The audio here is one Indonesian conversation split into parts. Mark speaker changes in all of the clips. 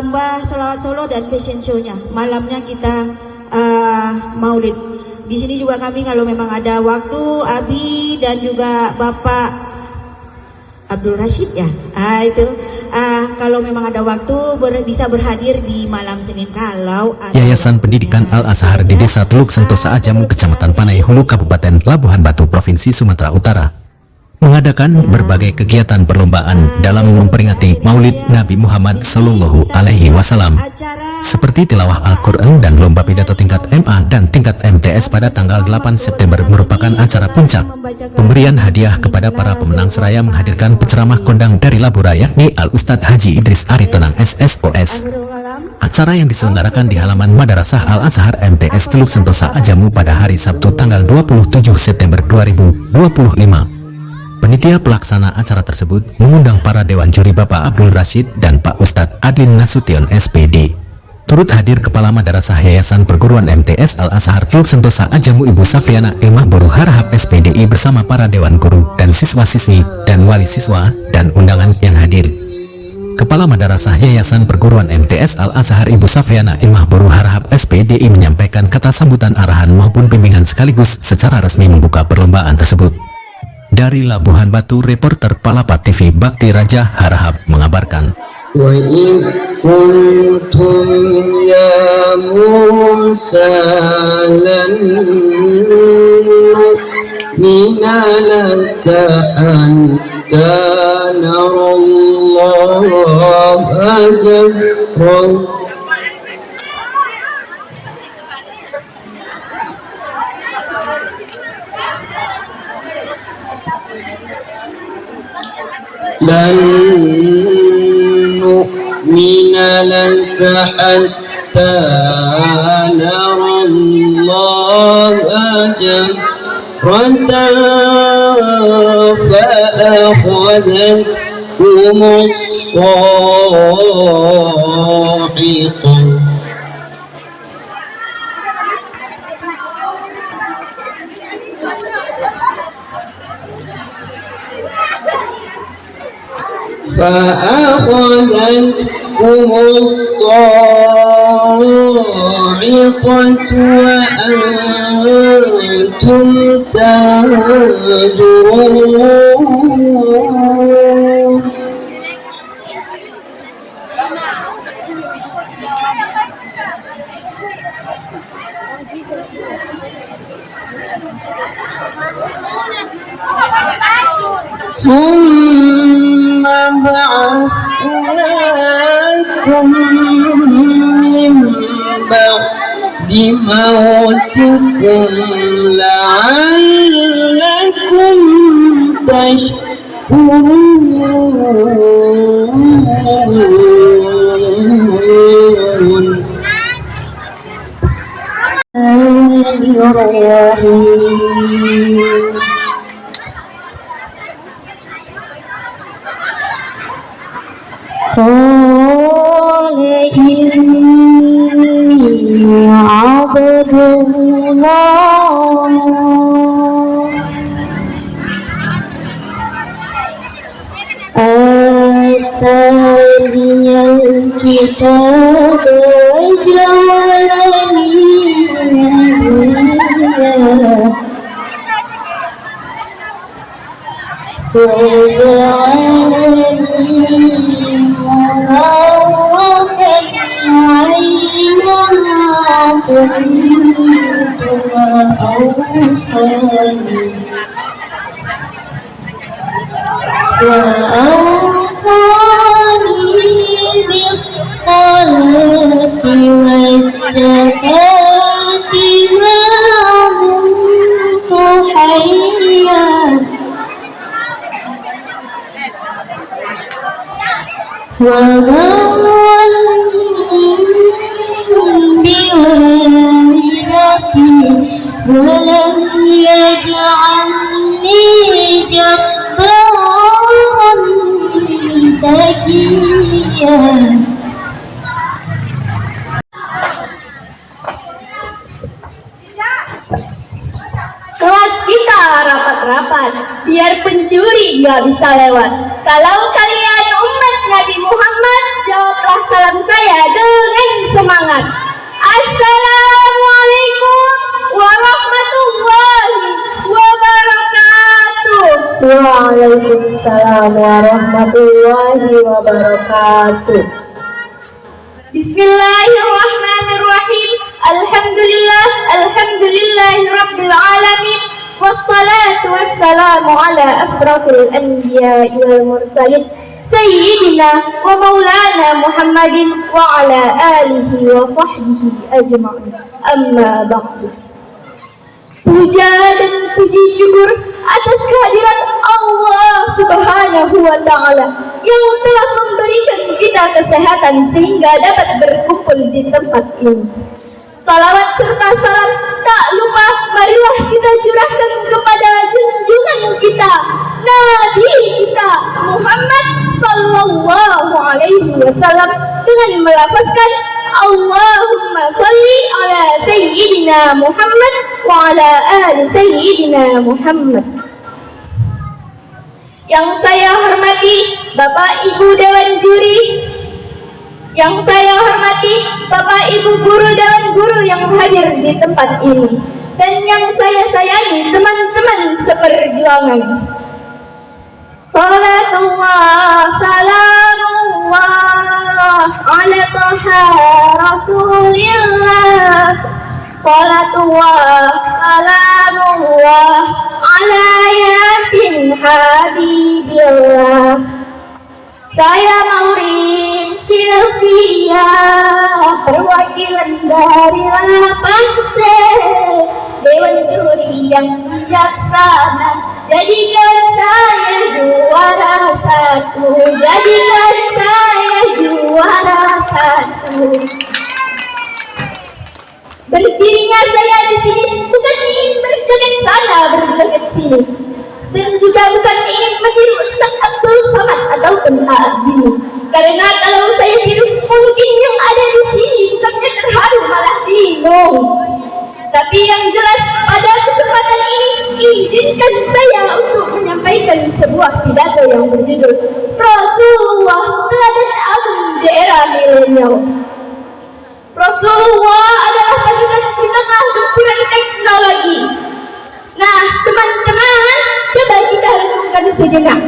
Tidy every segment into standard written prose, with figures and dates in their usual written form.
Speaker 1: lomba sholawat solo dan fashion show-nya. Malamnya kita maulid. Di sini juga kami kalau memang ada waktu, Abi dan juga Bapak Abdul Rashid ya, kalau memang ada waktu bisa berhadir di malam Senin. Kalau
Speaker 2: Yayasan Pendidikan Al-Azhar di Desa Teluk Sentosa Ajamu, Kecamatan Panai Hulu, Kabupaten Labuhan Batu, Provinsi Sumatera Utara, mengadakan berbagai kegiatan perlombaan dalam memperingati Maulid Nabi Muhammad Sallallahu Alaihi Wasallam, seperti tilawah Al-Quran dan lomba pidato tingkat MA dan tingkat MTS pada tanggal 8 September merupakan acara puncak. Pemberian hadiah kepada para pemenang seraya menghadirkan penceramah kondang dari Labura yakni Al-Ustadz Haji Idris Aritonang SSOS. Acara yang diselenggarakan di halaman Madrasah Al-Azhar MTS Teluk Sentosa Ajamu pada hari Sabtu tanggal 27 September 2025. Panitia pelaksana acara tersebut mengundang para dewan juri Bapak Abdul Rashid dan Pak Ustadz Adin Nasution SPD. Turut hadir Kepala Madrasah Yayasan Perguruan MTS Al-Azhar Teluk Sentosa Ajamu Ibu Safiana Ilmah Boru Harahap SPDI bersama para dewan guru dan siswa-siswi dan wali siswa dan undangan yang hadir. Kepala Madrasah Yayasan Perguruan MTS Al-Azhar Ibu Safiana Ilmah Boru Harahap SPDI menyampaikan kata sambutan arahan maupun bimbingan sekaligus secara resmi membuka perlombaan tersebut. Dari Labuhan Batu, reporter Palapa TV Bakti Raja Harahap mengabarkan.
Speaker 3: وَإِذْ قُلْتُمْ يَا مُوسَى لَن نُؤْمِنَ لَكَ حَتَّى نَرَى اللَّهَ جَهْرَةً لن نؤمن لك حتى نرى الله جهرة فأخذتكم الصاعقة فأخذتكم الصاعقة وأنتم تنظرون ثم بعثناكم من بعد موتكم لعلكم تشكرون.
Speaker 4: قال إني عبد الله آتاني الكتاب وجعلني نبيا وجعلني مباركا أينما كنت وأوصاني بالصلاة والزكاة ما دمت حيا وبرا بوالدتي ولم يجعلني جبارا شقيا.
Speaker 5: Kelas kita rapat-rapat, biar pencuri nggak bisa lewat. Kalau kalian umat Nabi Muhammad, jawablah salam saya dengan semangat. Assalamualaikum warahmatullahi wabarakatuh.
Speaker 4: Waalaikumsalam warahmatullahi wabarakatuh.
Speaker 5: Bismillahirrahmanirrahim. Alhamdulillahi rabbil alamin. Wassalatu wassalamu ala asrafil anbiya'i wal mursalin Sayyidina wa maulana Muhammadin wa ala alihi wa sahbihi ajma'in. Amma ba'du. Puja dan puji syukur atas kehadirat Allah Subhanahu wa Ta'ala yang telah memberikan kita kesehatan sehingga dapat berkumpul di tempat ini. Salawat serta salam tak lupa marilah kita curahkan kepada junjungan kita, Nabi kita Muhammad sallallahu alaihi wasallam dengan melafazkan Allahumma salli ala Sayyidina Muhammad wa ala ali Sayyidina Muhammad. Yang saya hormati Bapak Ibu Dewan Juri, yang saya hormati Bapak Ibu Guru dan Guru yang hadir di tempat ini, dan yang saya sayangi teman-teman seperjuangan. Salatullah salamullah ala Taha Rasulillah. Salatullah salamullah ala Yasin Habibillah. Saya Maureen Sylvia, perwakilan dari Lapangse, Dewan Juri yang bijaksana. Jadikan saya juara satu, jadikan saya juara satu. Berdirinya saya di sini bukan ingin berjoget sana, berjoget sini, dan juga bukan ingin meniru Ustaz Abdul Samad ataupun Jini. Karena kalau saya tiru, mungkin yang ada di sini bukannya terharu malah bingung. Tapi yang jelas pada kesempatan ini izinkan saya untuk menyampaikan sebuah pidato yang berjudul Rasulullah Teladan Agung di Era Milenial. Rasulullah adalah panutan di tengah gempuran teknologi. Nah, teman-teman, coba kita renungkan sejenak.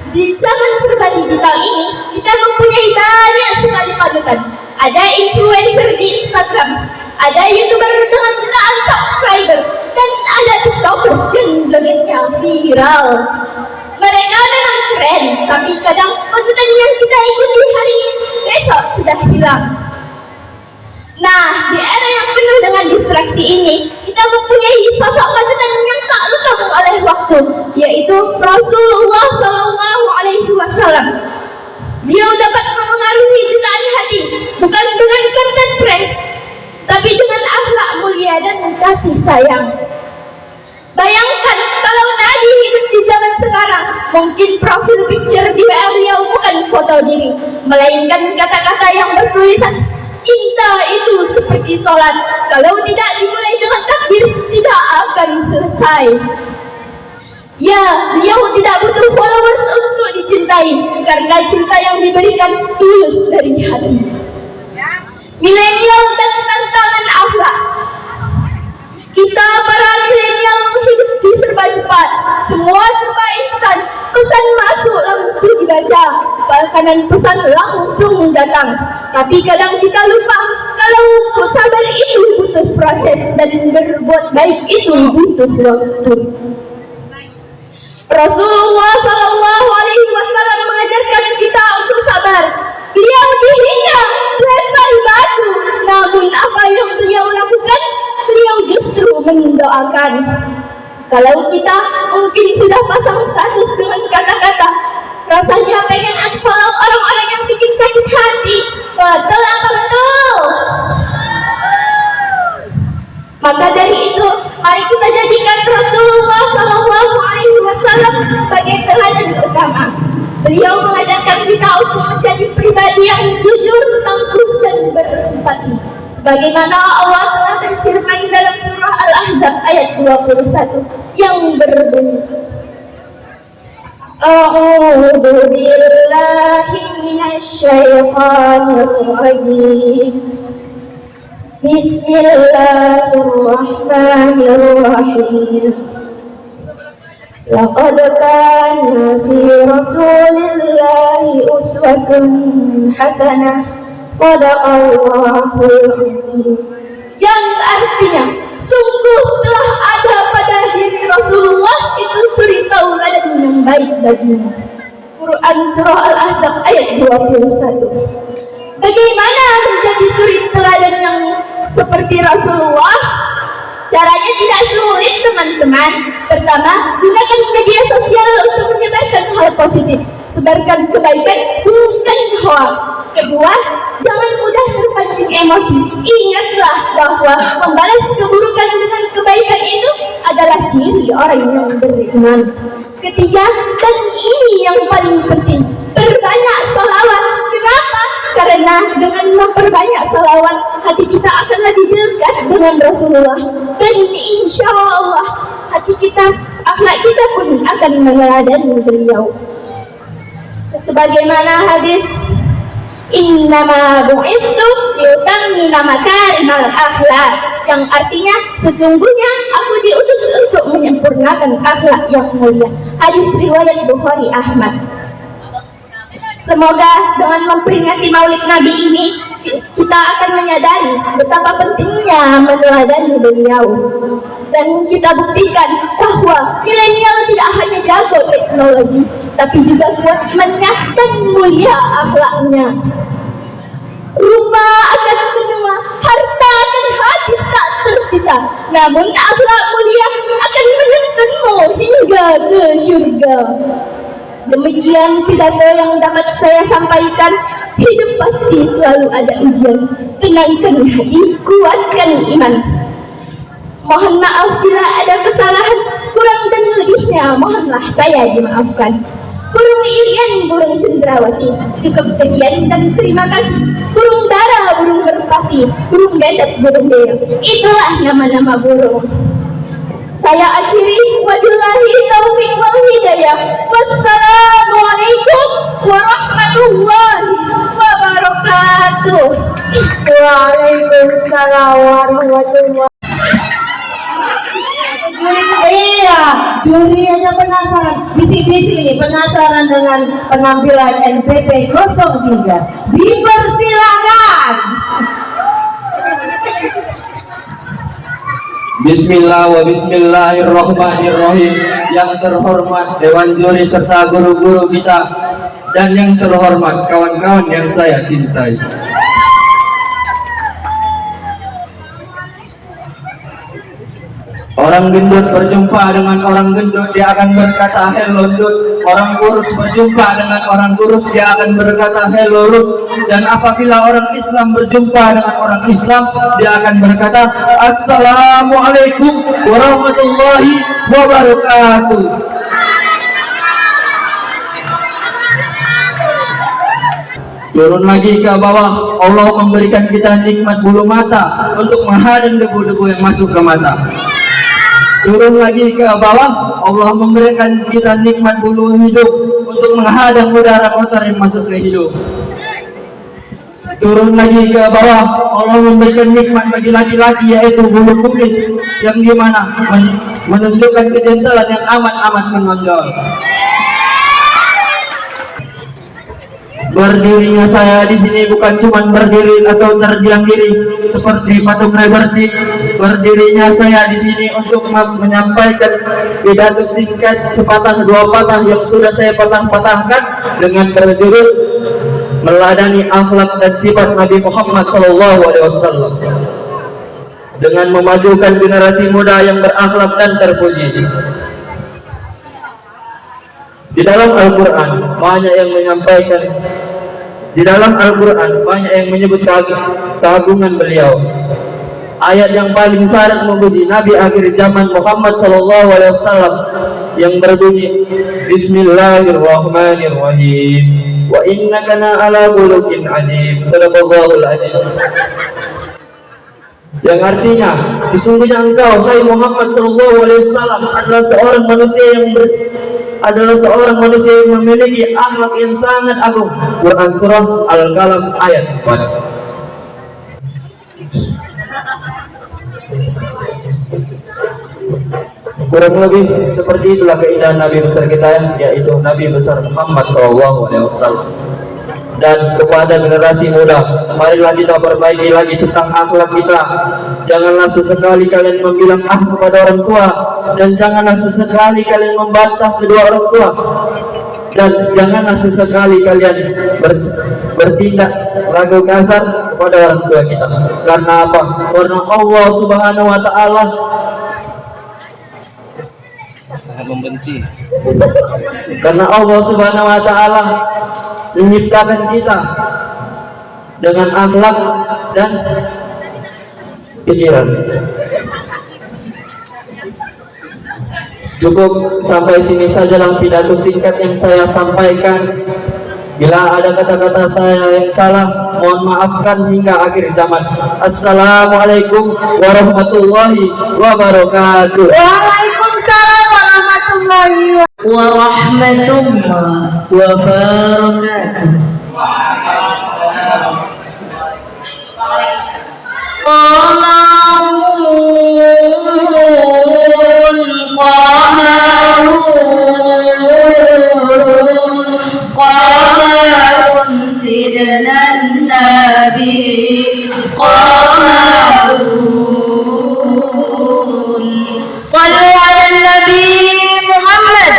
Speaker 5: Di zaman serba digital ini, kita mempunyai banyak sekali panutan. Ada influencer di Instagram, ada YouTuber dengan jutaan subscriber, dan ada TikTokers yang jogetnya viral. Mereka memang keren, tapi kadang panutan yang kita ikuti hari ini besok sudah hilang. Nah, di era yang penuh dengan distraksi ini, kita mempunyai sosok panutan yang tak lekang oleh waktu, yaitu Rasulullah Shallallahu Alaihi Wasallam. Beliau dapat memengaruhi jutaan hati, bukan dengan konten tren, tapi dengan akhlak mulia dan kasih sayang. Bayangkan kalau Nabi hidup di zaman sekarang, mungkin profil picture di WA beliau bukan foto diri, melainkan kata-kata yang bertulisan cinta itu seperti sholat, kalau tidak dimulai dengan takbir tidak akan selesai. Ya, beliau tidak butuh followers untuk dicintai, karena cinta yang diberikan tulus dari hati. Milenial dan tantangan akhlak. Kita para milenial hidup di serba cepat, semua serba instan, pesan masuk langsung dibaca, makanan pesan langsung datang. Tapi kadang kita lupa kalau sabar itu butuh proses dan berbuat baik itu butuh waktu. Rasulullah Shallallahu Alaihi Wasallam mengajarkan kita untuk sabar. Beliau dihina, dilempari batu, namun apa yang beliau lakukan? Beliau justru mendoakan. Kalau kita mungkin sudah pasang status dengan kata-kata, rasanya pengen unfollow orang-orang yang bikin sakit hati. Betul apa betul? Maka dari itu, mari kita jadikan Rasulullah Shallallahu Alaihi Wasallam sebagai teladan utama. Beliau mengajarkan kita untuk menjadi pribadi yang jujur, tangguh, dan berempati. Sebagaimana Allah telah berfirman dalam surah Al-Ahzab ayat 21 yang berbunyi,
Speaker 4: أعوذ بالله من الشيطان الرجيم بسم الله الرحمن الرحيم لقد كان في رسول الله أسوة حسنة صدق الله العظيم.
Speaker 5: Yang artinya sungguh telah ada pada diri Rasulullah itu suri tauladan yang baik bagimu. Quran Surah Al-Ahzab ayat 21. Bagaimana menjadi suri teladan yang seperti Rasulullah? Caranya tidak sulit, teman-teman. Pertama, gunakan media sosial untuk menyebarkan hal positif. Sebarkan kebaikan, bukan hoax. Kedua, jangan mudah terpancing emosi. Ingatlah bahwa membalas keburukan dengan kebaikan itu adalah ciri orang yang beriman. Ketiga, dan ini yang paling penting, perbanyak salawat. Kenapa? Karena dengan memperbanyak salawat, hati kita akan lebih dekat dengan Rasulullah. Dan insya Allah, hati kita, akhlak kita pun akan meneladani beliau. Sebagaimana hadis, innama bu'ithu liyutammima makarimal akhlak, yang artinya sesungguhnya aku diutus untuk menyempurnakan akhlak yang mulia. Hadis riwayat Bukhari Ahmad. Semoga dengan memperingati Maulid Nabi ini kita akan menyadari betapa pentingnya meneladani beliau, dan kita buktikan bahwa milenial tidak hanya jago teknologi, tapi juga kuat imannya dan mulia akhlaknya. Rumah akan menua, harta akan habis tak tersisa, namun akhlak mulia akan menuntunmu hingga ke surga. Demikian pidato yang dapat saya sampaikan. Hidup pasti selalu ada ujian. Tenangkan hati, kuatkan iman. Mohon maaf bila ada kesalahan, kurang dan lebihnya mohonlah saya dimaafkan. Burung irian, burung cendrawasih. Cukup sekian dan terima kasih. Burung dara, burung merpati, burung betet, burung beo. Itulah nama-nama burung. Saya akhiri, wabillahi taufiq wal hidayah. Wassalamualaikum warahmatullahi wabarakatuh.
Speaker 4: Waalaikumsalam warahmatullahi.
Speaker 3: Iya, juri aja penasaran, bisik-bisik nih, penasaran dengan penampilan NPP 03. Dipersilakan.
Speaker 6: Bismillah wa bismillahirrahmanirrahim. Yang terhormat Dewan Juri serta guru-guru kita, dan yang terhormat kawan-kawan yang saya cintai. Orang gendut berjumpa dengan orang gendut, dia akan berkata hello gendut. Orang kurus berjumpa dengan orang kurus, dia akan berkata hello lurus. Dan apabila orang Islam berjumpa dengan orang Islam, dia akan berkata assalamualaikum warahmatullahi wabarakatuh. Turun lagi ke bawah, Allah memberikan kita nikmat bulu mata untuk menghadang debu-debu yang masuk ke mata. Turun lagi ke bawah, Allah memberikan kita nikmat bulu hidung untuk menghadang udara kotor yang masuk ke hidung. Turun lagi ke bawah, Allah memberikan nikmat bagi laki-laki, yaitu bulu kumis, yang dimana menunjukkan kejentalan yang amat-amat menonjol. Berdirinya saya di sini bukan cuma berdiri atau terdiam diri seperti patung Liberty. Berdirinya saya di sini untuk menyampaikan pidato singkat sepatah dua patah yang sudah saya patah-patahkan dengan berjudul meladani akhlak dan sifat Nabi Muhammad SAW, dengan memajukan generasi muda yang berakhlak dan terpuji. Di dalam Al-Quran banyak yang menyampaikan, di dalam Al-Quran banyak yang menyebut keagungan beliau. Ayat yang paling syarat memuji Nabi akhir zaman Muhammad SAW yang berbunyi Bismillahirrahmanirrahim, wa innaka ala khuluqin azim, sadaqallahul azim. Yang artinya, sesungguhnya engkau, hai Muhammad SAW, adalah seorang manusia adalah seorang manusia yang memiliki akhlak yang sangat agung. Quran surah Al-Qalam ayat 4. Kurang lebih seperti itulah keindahan Nabi besar kita, yaitu Nabi besar Muhammad SAW. Dan kepada generasi muda, marilah kita perbaiki lagi tentang akhlak kita. Janganlah sesekali kalian membilang kepada orang tua, dan janganlah sesekali kalian membantah kedua orang tua, dan janganlah sesekali kalian bertindak lagu kasar kepada orang tua kita. Karena apa? Karena Allah Subhanahu wa Ta'ala
Speaker 7: sangat membenci.
Speaker 6: Karena Allah Subhanahu wa Ta'ala menciptakan kita dengan akhlak dan pikiran. Cukup sampai sini saja dalam pidato singkat yang saya sampaikan. Bila ada kata-kata saya yang salah, mohon maafkan hingga akhir zaman. Assalamualaikum warahmatullahi wabarakatuh.
Speaker 3: Waalaikumsalam warahmatullahi
Speaker 8: wabarakatuh. Qamarun sidna nabi qamarun. Sallu ala nabi Muhammad.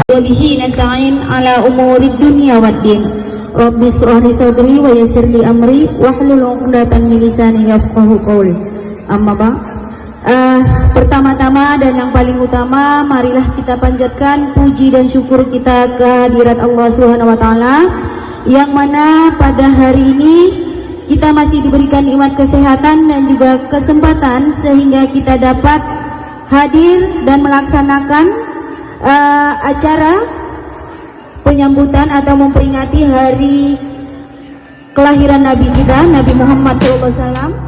Speaker 1: Wabihi nasta'in ala umuri dunya waddin. Rabbi shrah li sadri wa yassir li amri wahlul 'uqdatam min lisani yafqahu qawli. Amma ba. Pertama-tama dan yang paling utama, marilah kita panjatkan puji dan syukur kita kehadirat Allah Subhanahu wa Ta'ala, yang mana pada hari ini kita masih diberikan nikmat kesehatan dan juga kesempatan sehingga kita dapat hadir dan melaksanakan acara penyambutan atau memperingati hari kelahiran Nabi kita, Nabi Muhammad SAW.